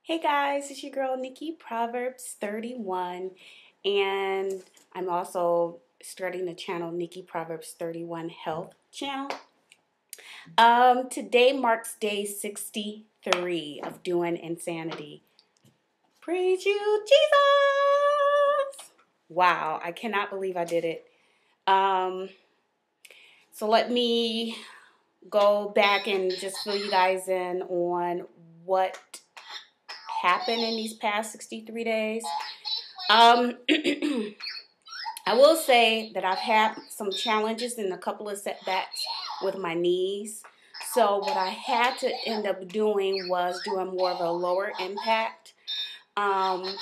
Hey guys, it's your girl Nikki, Proverbs 31, and I'm also starting the channel Nikki Proverbs 31 Health channel. Today marks day 63 of doing insanity. Praise you, Jesus! Wow, I cannot believe I did it. So let me go back and just fill you guys in on what happened in these past 63 days. I will say that I've had some challenges and a couple of setbacks with my knees. So what I had to end up doing was doing more of a lower impact, um,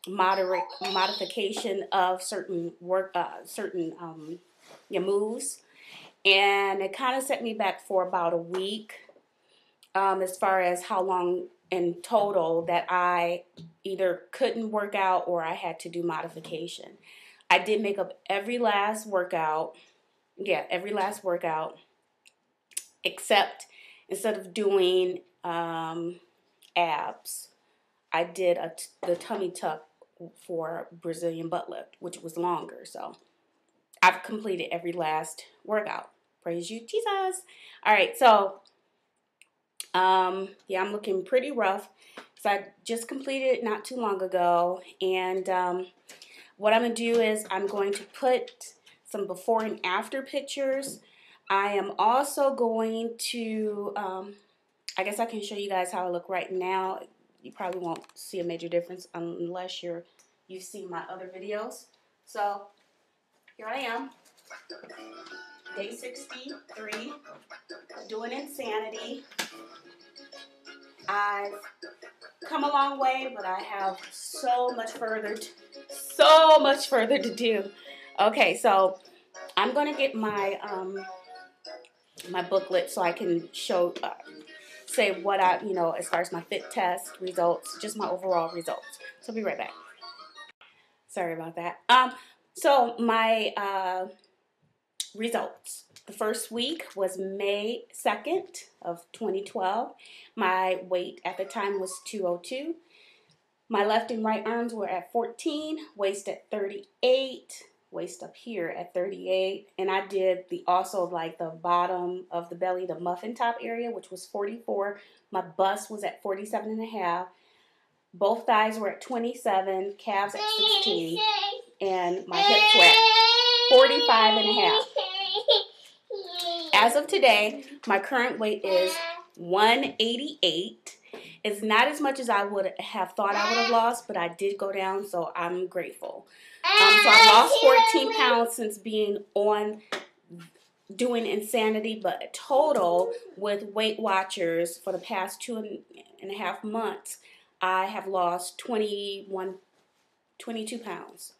moderate modification of certain moves, and it kind of set me back for about a week, as far as how long in total that I either couldn't work out or I had to do modification. I did make up every last workout. Yeah, every last workout, except instead of doing abs, I did the tummy tuck for Brazilian butt lift, which was longer. So I've completed every last workout. Praise you, Jesus. All right, so yeah, I'm looking pretty rough. So I just completed it not too long ago, and what I'm going to do is I'm going to put some before and after pictures. I am also going to, I guess I can show you guys how I look right now. You probably won't see a major difference unless you've seen my other videos. So here I am, day 63, doing insanity. I've come a long way, but I have so much further to do. Okay, so I'm gonna get my my booklet so I can say what I, as far as my fit test results, just my overall results. So I'll be right back. Sorry about that. So my results. The first week was May 2nd of 2012. My weight at the time was 202. My left and right arms were at 14, waist at 38, waist up here at 38, and I did also like the bottom of the belly, the muffin top area, which was 44. My bust was at 47 and a half. Both thighs were at 27, calves at 16, and my hips were at 45 and a half. As of today, my current weight is 188. It's not as much as I would have thought I would have lost, but I did go down, so I'm grateful. So I lost 14 pounds since being on doing insanity, but total with Weight Watchers for the past 2.5 months, I have lost 22 pounds.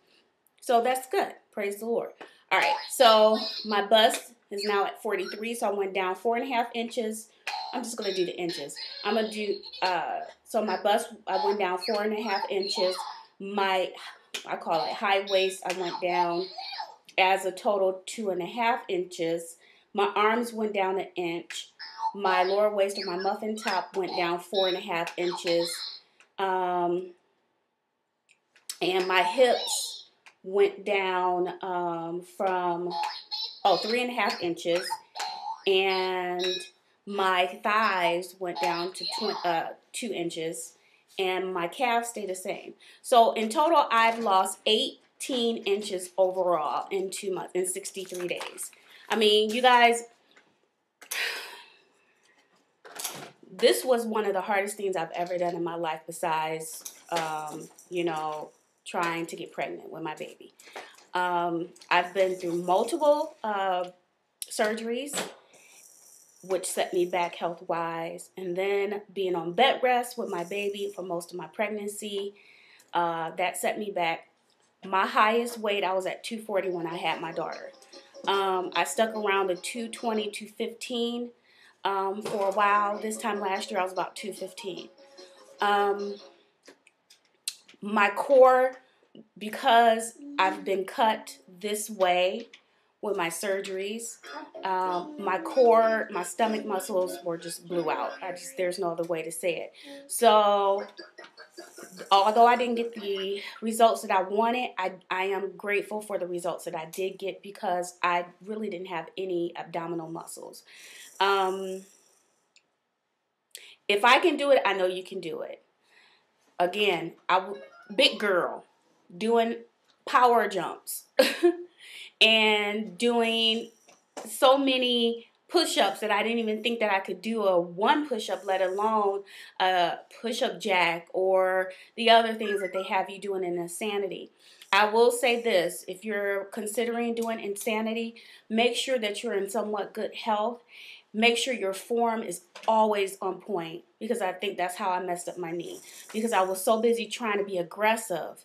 So that's good. Praise the Lord. All right, so my bust is now at 43, so I went down 4.5 inches. I'm just going to do the inches. I'm going to do, so my bust, I went down 4.5 inches. I call it high waist, I went down as a total 2.5 inches. My arms went down 1 inch. My lower waist or my muffin top went down 4.5 inches. And my hips went down from 3.5 inches, and my thighs went down to 2 inches, and my calves stayed the same. So in total, I've lost 18 inches overall in 2 months, in 63 days. I mean, you guys, this was one of the hardest things I've ever done in my life besides, trying to get pregnant with my baby. I've been through multiple surgeries, which set me back health-wise, and then being on bed rest with my baby for most of my pregnancy, that set me back. My highest weight, I was at 240 when I had my daughter. I stuck around the 220, 215 for a while. This time last year, I was about 215. My core, because I've been cut this way with my surgeries, my core, my stomach muscles were just blew out. There's no other way to say it. So although I didn't get the results that I wanted, I am grateful for the results that I did get because I really didn't have any abdominal muscles. Um, if I can do it, I know you can do it. Again, big girl doing power jumps and doing so many push-ups that I didn't even think that I could do a one push-up, let alone a push-up jack or the other things that they have you doing in Insanity. I will say this, if you're considering doing Insanity, make sure that you're in somewhat good health. Make sure your form is always on point, because I think that's how I messed up my knee, because I was so busy trying to be aggressive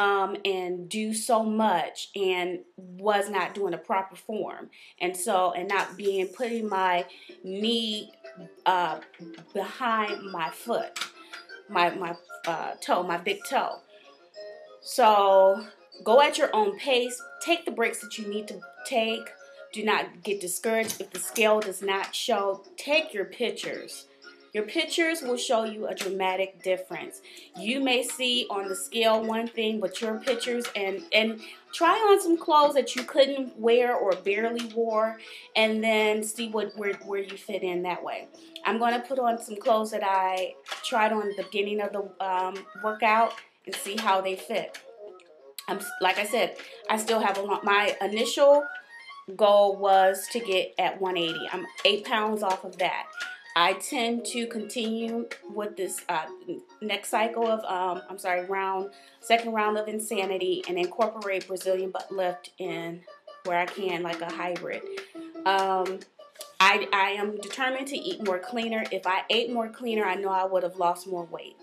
and do so much and was not doing a proper form, and not putting my knee behind my foot, my toe, my big toe. So go at your own pace. Take the breaks that you need to take. Do not get discouraged if the scale does not show. Take your pictures. Your pictures will show you a dramatic difference. You may see on the scale one thing, but your pictures, and try on some clothes that you couldn't wear or barely wore, and then see where you fit in that way. I'm going to put on some clothes that I tried on at the beginning of the workout and see how they fit. Like I said, I still have my initial goal was to get at 180. I'm 8 pounds off of that. I tend to continue with this next cycle of, second round of Insanity, and incorporate Brazilian butt lift in where I can, like a hybrid. I am determined to eat more cleaner. If I ate more cleaner, I know I would have lost more weight.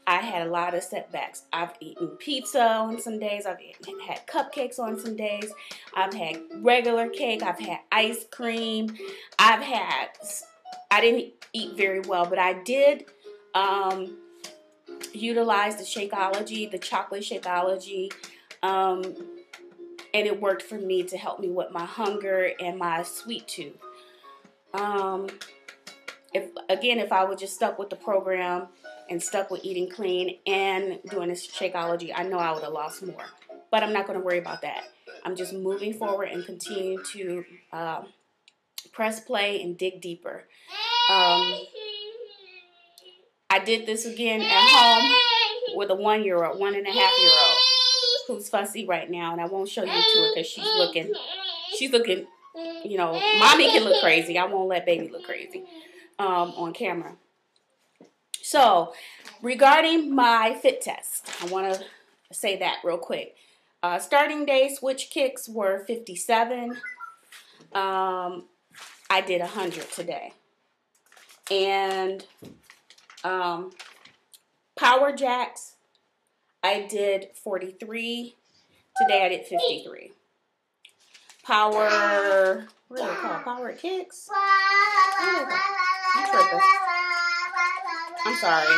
I had a lot of setbacks. I've eaten pizza on some days. I've had cupcakes on some days. I've had regular cake. I've had ice cream. I didn't eat very well, but I did utilize the Shakeology, the chocolate Shakeology, and it worked for me to help me with my hunger and my sweet tooth. If I would just stuck with the program and stuck with eating clean and doing this Shakeology, I know I would have lost more. But I'm not going to worry about that. I'm just moving forward and continue to press play and dig deeper. I did this again at home with a 1-year-old, 1.5-year-old, who's fussy right now, and I won't show you to her because she's looking, mommy can look crazy. I won't let baby look crazy on camera. So, regarding my fit test, I want to say that real quick. Starting day switch kicks were 57. I did 100 today. And power jacks, I did 43. Today I did 53. What do they call power kicks? I'm tripping. I'm sorry.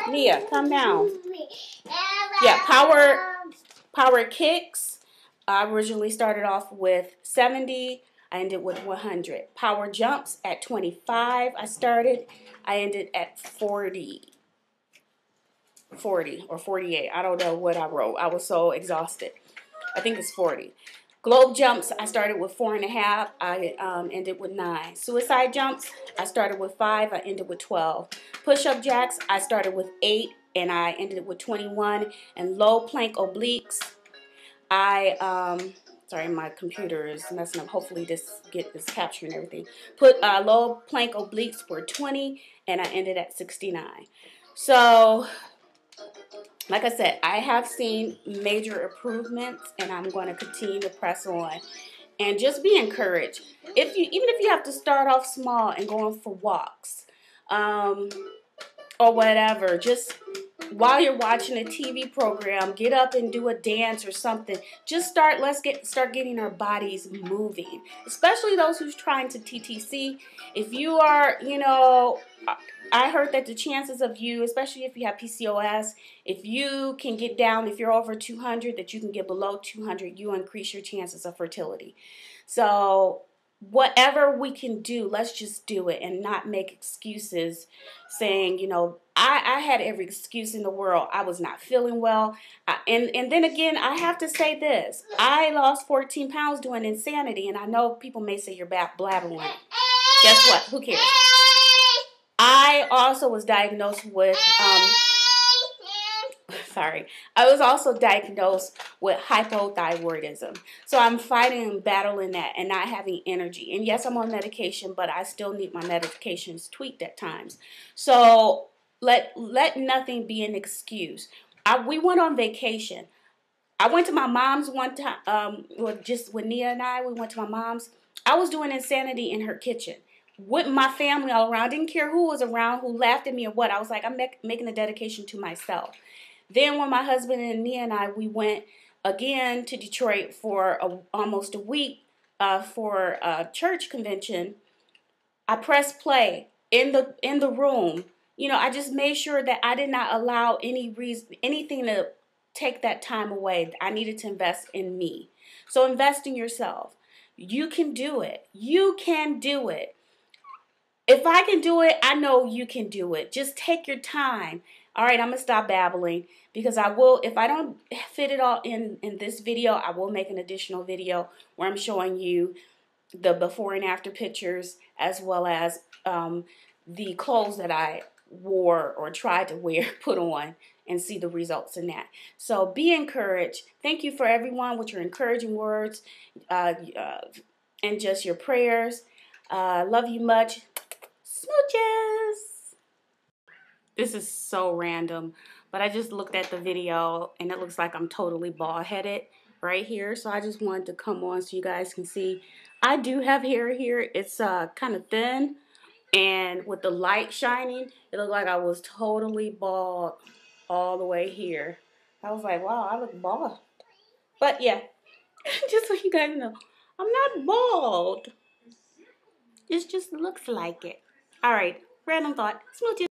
Mia, come down. Yeah, power kicks. I originally started off with 70. I ended with 100. Power jumps at 25. I ended at 40 or 48. I don't know what I wrote. I was so exhausted. I think it's 40. Globe jumps, I started with 4.5. I ended with 9. Suicide jumps, I started with 5. I ended with 12. Push-up jacks, I started with 8 and I ended with 21. And low plank obliques, sorry, my computer is messing up. Hopefully this is capturing everything. Low plank obliques were 20 and I ended at 69. So, like I said, I have seen major improvements, and I'm going to continue to press on. And just be encouraged. Even if you have to start off small and going for walks, or whatever, just while you're watching a TV program, get up and do a dance or something. Just start getting our bodies moving. Especially those who's trying to TTC. If you are, I heard that the chances of you, especially if you have PCOS, if you can get down, if you're over 200, that you can get below 200, you increase your chances of fertility. So whatever we can do, let's just do it and not make excuses saying, you know, I had every excuse in the world. I was not feeling well. And then again, I have to say this. I lost 14 pounds doing Insanity, and I know people may say you're blabbering. Guess what? Who cares? I also was diagnosed with, I was also diagnosed with hypothyroidism. So I'm fighting and battling that and not having energy. And yes, I'm on medication, but I still need my medications tweaked at times. So let nothing be an excuse. We went on vacation. I went to my mom's one time, just with Nia and I, we went to my mom's. I was doing Insanity in her kitchen with my family all around. Didn't care who was around, who laughed at me or what. I was like, I'm making a dedication to myself. Then when my husband and Nia and I, we went again to Detroit for almost a week for a church convention. I pressed play in the room. You know, I just made sure that I did not allow anything to take that time away. I needed to invest in me. So invest in yourself. You can do it. You can do it. If I can do it, I know you can do it. Just take your time. All right, I'm going to stop babbling because I will, if I don't fit it all in this video, I will make an additional video where I'm showing you the before and after pictures as well as the clothes that I wore or tried to wear, put on, and see the results in that. So be encouraged. Thank you for everyone with your encouraging words and just your prayers. Love you much. Smooches. This is so random, but I just looked at the video and it looks like I'm totally bald-headed right here. So I just wanted to come on so you guys can see. I do have hair here. It's kind of thin, and with the light shining, it looked like I was totally bald all the way here. I was like, wow, I look bald. But yeah, just so you guys know, I'm not bald. It just looks like it. All right, random thought. Smooches.